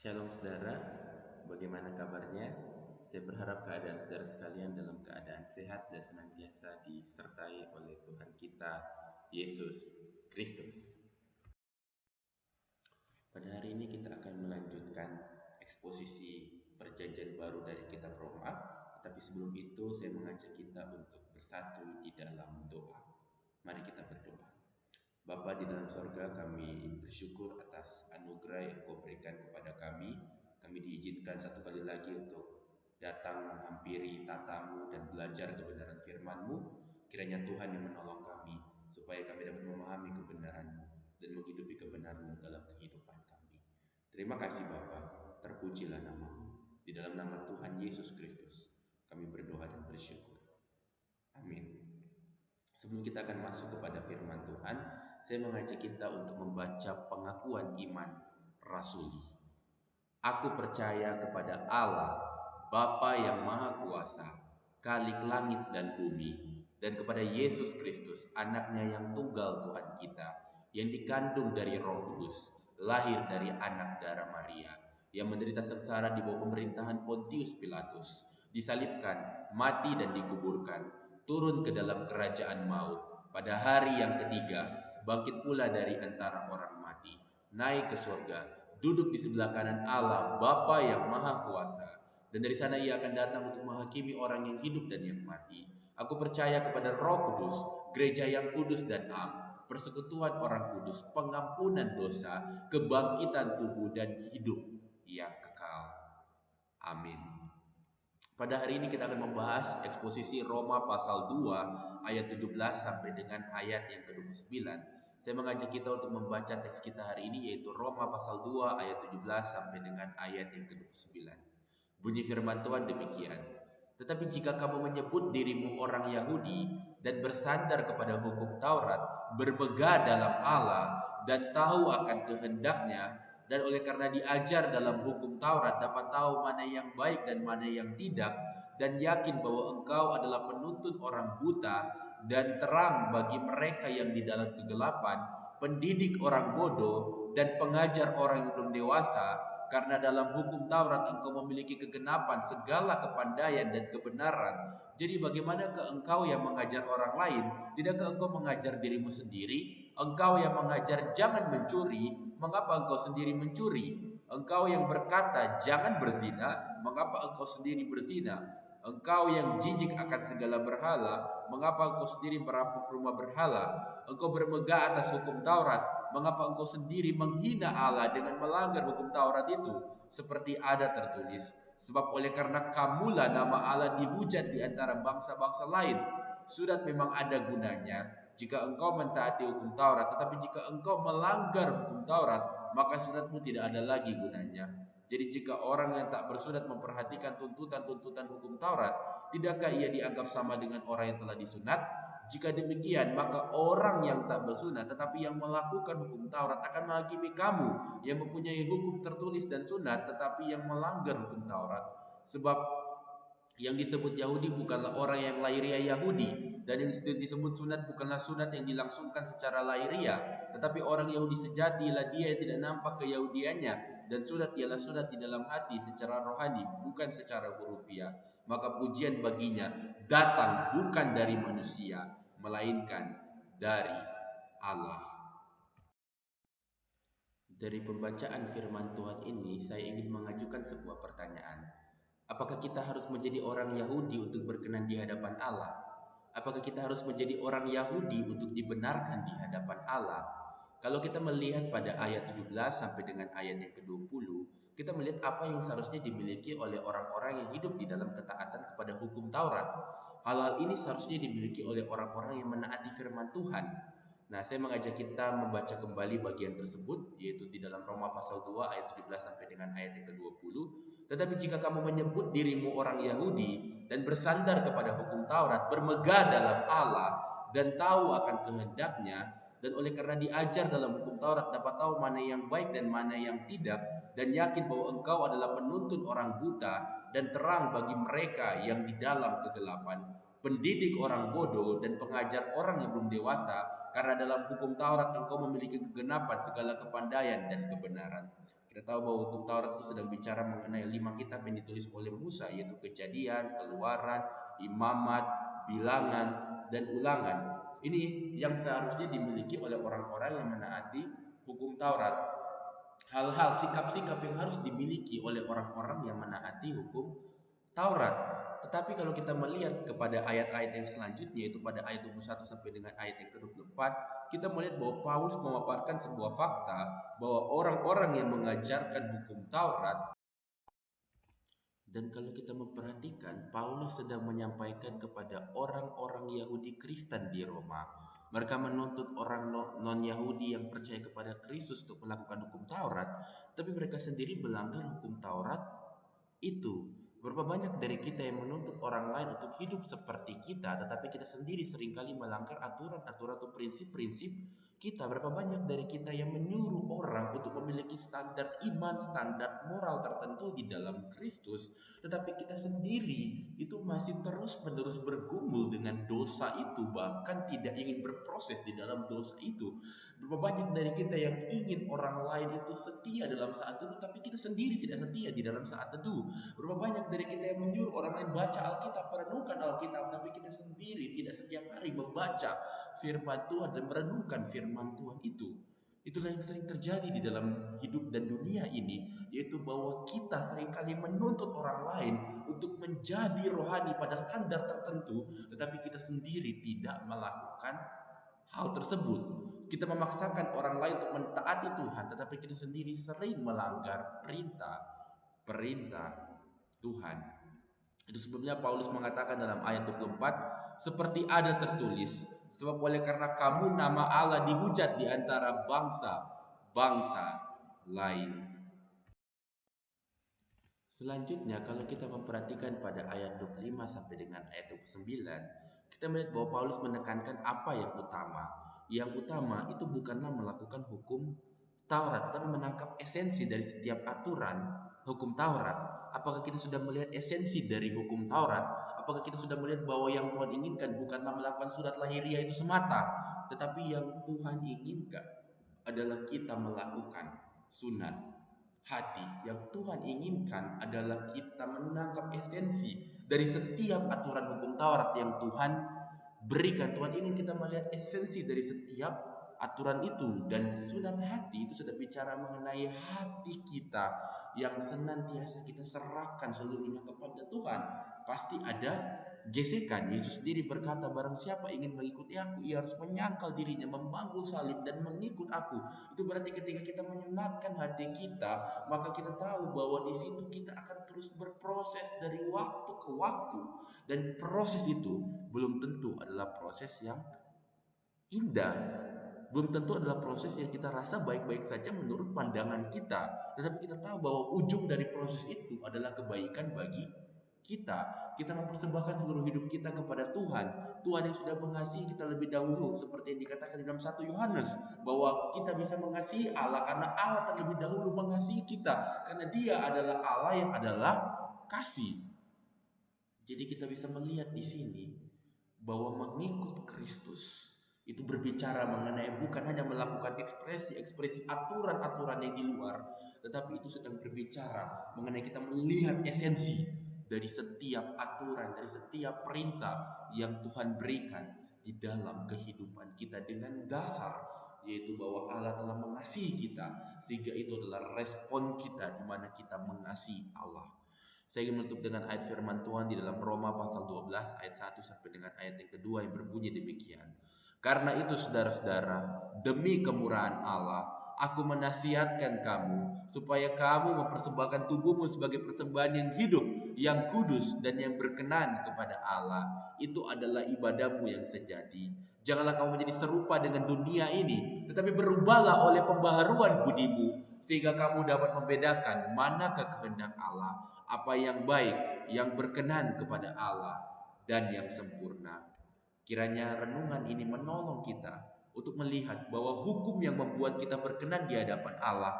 Shalom saudara, bagaimana kabarnya? Saya berharap keadaan saudara sekalian dalam keadaan sehat dan senantiasa disertai oleh Tuhan kita, Yesus Kristus. Pada hari ini kita akan melanjutkan eksposisi perjanjian baru dari kitab Roma. Tetapi sebelum itu saya mengajak kita untuk bersatu di dalam doa. Mari kita berdoa. Bapa di dalam sorga, kami bersyukur atas anugerah yang Kau berikan kepada kami. Kami diizinkan satu kali lagi untuk datang menghampiri tatamu dan belajar kebenaran firman-Mu. Kiranya Tuhan yang menolong kami, supaya kami dapat memahami kebenaran-Mu dan menghidupi kebenaran-Mu dalam kehidupan kami. Terima kasih Bapa, terpujilah nama-Mu. Di dalam nama Tuhan Yesus Kristus, kami berdoa dan bersyukur. Amin. Sebelum kita akan masuk kepada firman Tuhan, saya mengajak kita untuk membaca pengakuan iman rasuli. Aku percaya kepada Allah, Bapa yang Maha Kuasa, Khalik langit dan bumi, dan kepada Yesus Kristus, anaknya yang tunggal Tuhan kita, yang dikandung dari Roh Kudus, lahir dari anak darah Maria, yang menderita sengsara di bawah pemerintahan Pontius Pilatus, disalibkan, mati dan dikuburkan, turun ke dalam kerajaan maut, pada hari yang ketiga bangkit pula dari antara orang mati, naik ke surga, duduk di sebelah kanan Allah Bapa yang Maha Kuasa, dan dari sana Ia akan datang untuk menghakimi orang yang hidup dan yang mati. Aku percaya kepada Roh Kudus, gereja yang kudus dan am, persekutuan orang kudus, pengampunan dosa, kebangkitan tubuh dan hidup yang kekal. Amin. Pada hari ini kita akan membahas eksposisi Roma pasal 2 ayat 17 sampai dengan ayat yang ke-29. Saya mengajak kita untuk membaca teks kita hari ini, yaitu Roma pasal 2 ayat 17 sampai dengan ayat yang ke-29. Bunyi firman Tuhan demikian. Tetapi jika kamu menyebut dirimu orang Yahudi dan bersandar kepada hukum Taurat, bermegah dalam Allah dan tahu akan kehendaknya, dan oleh karena diajar dalam hukum Taurat dapat tahu mana yang baik dan mana yang tidak, dan yakin bahwa engkau adalah penuntun orang buta dan terang bagi mereka yang di dalam kegelapan, pendidik orang bodoh dan pengajar orang yang belum dewasa, karena dalam hukum Taurat engkau memiliki kegenapan segala kepandaian dan kebenaran. Jadi bagaimanakah engkau yang mengajar orang lain? Tidakkah engkau mengajar dirimu sendiri? Engkau yang mengajar jangan mencuri, mengapa engkau sendiri mencuri? Engkau yang berkata jangan berzina, mengapa engkau sendiri berzina? Engkau yang jijik akan segala berhala, mengapa engkau sendiri merampok rumah berhala? Engkau bermegah atas hukum Taurat, mengapa engkau sendiri menghina Allah dengan melanggar hukum Taurat itu? Seperti ada tertulis, sebab oleh karena kamulah nama Allah dihujat di antara bangsa-bangsa lain. Surat memang ada gunanya jika engkau mentaati hukum Taurat, tetapi jika engkau melanggar hukum Taurat, maka suratmu tidak ada lagi gunanya. Jadi jika orang yang tak bersunat memperhatikan tuntutan-tuntutan hukum Taurat, tidakkah ia dianggap sama dengan orang yang telah disunat? Jika demikian, maka orang yang tak bersunat tetapi yang melakukan hukum Taurat akan menghakimi kamu yang mempunyai hukum tertulis dan sunat tetapi yang melanggar hukum Taurat. Sebab yang disebut Yahudi bukanlah orang yang lahiriah Yahudi, dan yang disebut sunat bukanlah sunat yang dilangsungkan secara lahiriah, tetapi orang Yahudi sejati ialah dia yang tidak nampak keyahudiannya, dan sunat ialah sunat di dalam hati secara rohani, bukan secara hurufiah. Maka pujian baginya datang bukan dari manusia, melainkan dari Allah. Dari pembacaan firman Tuhan ini, saya ingin mengajukan sebuah pertanyaan. Apakah kita harus menjadi orang Yahudi untuk berkenan di hadapan Allah? Apakah kita harus menjadi orang Yahudi untuk dibenarkan di hadapan Allah? Kalau kita melihat pada ayat 17 sampai dengan ayat yang ke-20, kita melihat apa yang seharusnya dimiliki oleh orang-orang yang hidup di dalam ketaatan kepada hukum Taurat. Hal-hal ini seharusnya dimiliki oleh orang-orang yang menaati firman Tuhan. Nah, saya mengajak kita membaca kembali bagian tersebut, yaitu di dalam Roma pasal 2 ayat 17 sampai dengan ayat yang ke-20. Tetapi jika kamu menyebut dirimu orang Yahudi dan bersandar kepada hukum Taurat, bermegah dalam Allah dan tahu akan kehendaknya, dan oleh karena diajar dalam hukum Taurat dapat tahu mana yang baik dan mana yang tidak, dan yakin bahwa engkau adalah penuntun orang buta dan terang bagi mereka yang di dalam kegelapan, pendidik orang bodoh dan pengajar orang yang belum dewasa, karena dalam hukum Taurat engkau memiliki kegenapan segala kepandaian dan kebenaran. Kita tahu bahwa hukum Taurat itu sedang bicara mengenai 5 kitab yang ditulis oleh Musa, yaitu Kejadian, Keluaran, Imamat, Bilangan, dan Ulangan. Ini yang seharusnya dimiliki oleh orang-orang yang menaati hukum Taurat. Hal-hal sikap-sikap yang harus dimiliki oleh orang-orang yang menaati hukum Taurat. Tetapi kalau kita melihat kepada ayat-ayat yang selanjutnya, yaitu pada ayat 21 sampai dengan ayat yang ke-24, kita melihat bahwa Paulus memaparkan sebuah fakta bahwa orang-orang yang mengajarkan hukum Taurat, dan kalau kita memperhatikan, Paulus sedang menyampaikan kepada orang-orang Yahudi Kristen di Roma. Mereka menuntut orang non-Yahudi yang percaya kepada Kristus untuk melakukan hukum Taurat, tapi mereka sendiri melanggar hukum Taurat itu. Berapa banyak dari kita yang menuntut orang lain untuk hidup seperti kita, tetapi kita sendiri seringkali melanggar aturan-aturan atau prinsip-prinsip kita. Berapa banyak dari kita yang menyuruh orang untuk memiliki standar iman, standar moral tertentu di dalam Kristus, tetapi kita sendiri itu masih terus-menerus bergumul dengan dosa itu, bahkan tidak ingin berproses di dalam dosa itu. Berapa banyak dari kita yang ingin orang lain itu setia dalam saat teduh, tapi kita sendiri tidak setia di dalam saat teduh. Berapa banyak dari kita yang menyuruh orang lain baca Alkitab, merenungkan Alkitab, tapi kita sendiri tidak setiap hari membaca firman Tuhan dan merenungkan firman Tuhan itu. Itulah yang sering terjadi di dalam hidup dan dunia ini, yaitu bahwa kita seringkali menuntut orang lain untuk menjadi rohani pada standar tertentu, tetapi kita sendiri tidak melakukan hal tersebut. Kita memaksakan orang lain untuk mentaati Tuhan, tetapi kita sendiri sering melanggar perintah Tuhan. Itu sebabnya Paulus mengatakan dalam ayat 24, seperti ada tertulis, sebab oleh karena kamu nama Allah dihujat di antara bangsa-bangsa lain. Selanjutnya kalau kita memperhatikan pada ayat 25 sampai dengan ayat 29, kita melihat bahwa Paulus menekankan apa yang utama. Yang utama itu bukanlah melakukan hukum Taurat, tetapi menangkap esensi dari setiap aturan hukum Taurat. Apakah kita sudah melihat esensi dari hukum Taurat? Apakah kita sudah melihat bahwa yang Tuhan inginkan bukanlah melakukan surat lahiriah itu semata, tetapi yang Tuhan inginkan adalah kita melakukan sunat hati. Yang Tuhan inginkan adalah kita menangkap esensi dari setiap aturan hukum Taurat yang Tuhan berikan. Tuhan ingin kita melihat esensi dari setiap aturan itu, dan sunat hati itu sudah bicara mengenai hati kita yang senantiasa kita serahkan seluruhnya kepada Tuhan. Pasti ada gesekan. Yesus sendiri berkata, barang siapa ingin mengikuti aku, ia harus menyangkal dirinya, memangkul salib dan mengikut aku. Itu berarti ketika kita menyunatkan hati kita, maka kita tahu bahwa di situ kita akan terus berproses dari waktu ke waktu, dan proses itu belum tentu adalah proses yang indah, belum tentu adalah proses yang kita rasa baik-baik saja menurut pandangan kita, tetapi kita tahu bahwa ujung dari proses itu adalah kebaikan bagi kita. Kita mempersembahkan seluruh hidup kita kepada Tuhan. Tuhan yang sudah mengasihi kita lebih dahulu, seperti yang dikatakan di dalam 1 Yohanes, bahwa kita bisa mengasihi Allah karena Allah terlebih dahulu mengasihi kita, karena Dia adalah Allah yang adalah kasih. Jadi kita bisa melihat di sini bahwa mengikut Kristus itu berbicara mengenai bukan hanya melakukan ekspresi-ekspresi aturan-aturan yang di luar, tetapi itu sedang berbicara mengenai kita melihat esensi dari setiap aturan, dari setiap perintah yang Tuhan berikan di dalam kehidupan kita, dengan dasar yaitu bahwa Allah telah mengasihi kita, sehingga itu adalah respon kita di mana kita mengasihi Allah. Saya ingin menutup dengan ayat firman Tuhan di dalam Roma pasal 12 ayat 1 sampai dengan ayat yang kedua yang berbunyi demikian. Karena itu saudara-saudara, demi kemurahan Allah, aku menasihatkan kamu supaya kamu mempersembahkan tubuhmu sebagai persembahan yang hidup, yang kudus dan yang berkenan kepada Allah. Itu adalah ibadahmu yang sejati. Janganlah kamu menjadi serupa dengan dunia ini, tetapi berubahlah oleh pembaharuan budimu, sehingga kamu dapat membedakan manakah kehendak Allah, apa yang baik, yang berkenan kepada Allah, dan yang sempurna. Kiranya renungan ini menolong kita untuk melihat bahwa hukum yang membuat kita berkenan di hadapan Allah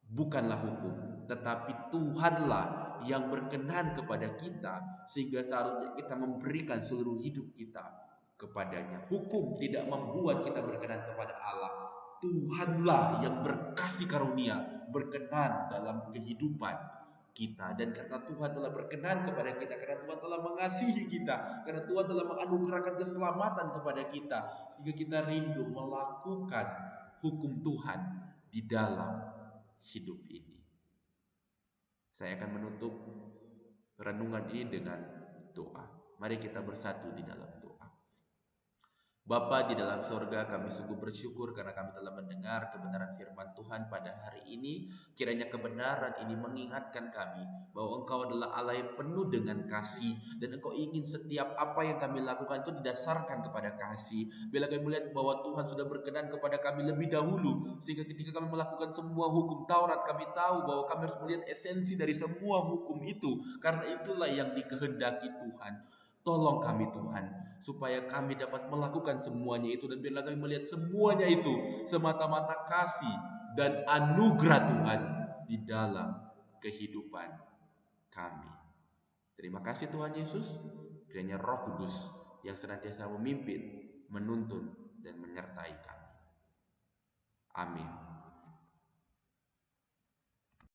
bukanlah hukum, tetapi Tuhanlah yang berkenan kepada kita, sehingga seharusnya kita memberikan seluruh hidup kita kepadanya. Hukum tidak membuat kita berkenan kepada Allah, Tuhanlah yang berkasih karunia, berkenan dalam kehidupan kita. Dan karena Tuhan telah berkenan kepada kita, karena Tuhan telah mengasihi kita, karena Tuhan telah menganugerahkan keselamatan kepada kita, sehingga kita rindu melakukan hukum Tuhan di dalam hidup ini. Saya akan menutup renungan ini dengan doa. Mari kita bersatu di dalam doa. Bapa di dalam sorga, kami sungguh bersyukur karena kami telah mendengar kebenaran firman Tuhan pada hari ini. Kiranya kebenaran ini mengingatkan kami bahwa Engkau adalah Allah yang penuh dengan kasih, dan Engkau ingin setiap apa yang kami lakukan itu didasarkan kepada kasih. Bila kami melihat bahwa Tuhan sudah berkenan kepada kami lebih dahulu, sehingga ketika kami melakukan semua hukum Taurat, kami tahu bahwa kami harus melihat esensi dari semua hukum itu, karena itulah yang dikehendaki Tuhan. Tolong kami Tuhan, supaya kami dapat melakukan semuanya itu, dan biarlah kami melihat semuanya itu semata-mata kasih dan anugerah Tuhan di dalam kehidupan kami. Terima kasih Tuhan Yesus. Kiranya Roh Kudus yang senantiasa memimpin, menuntun, dan menyertai kami.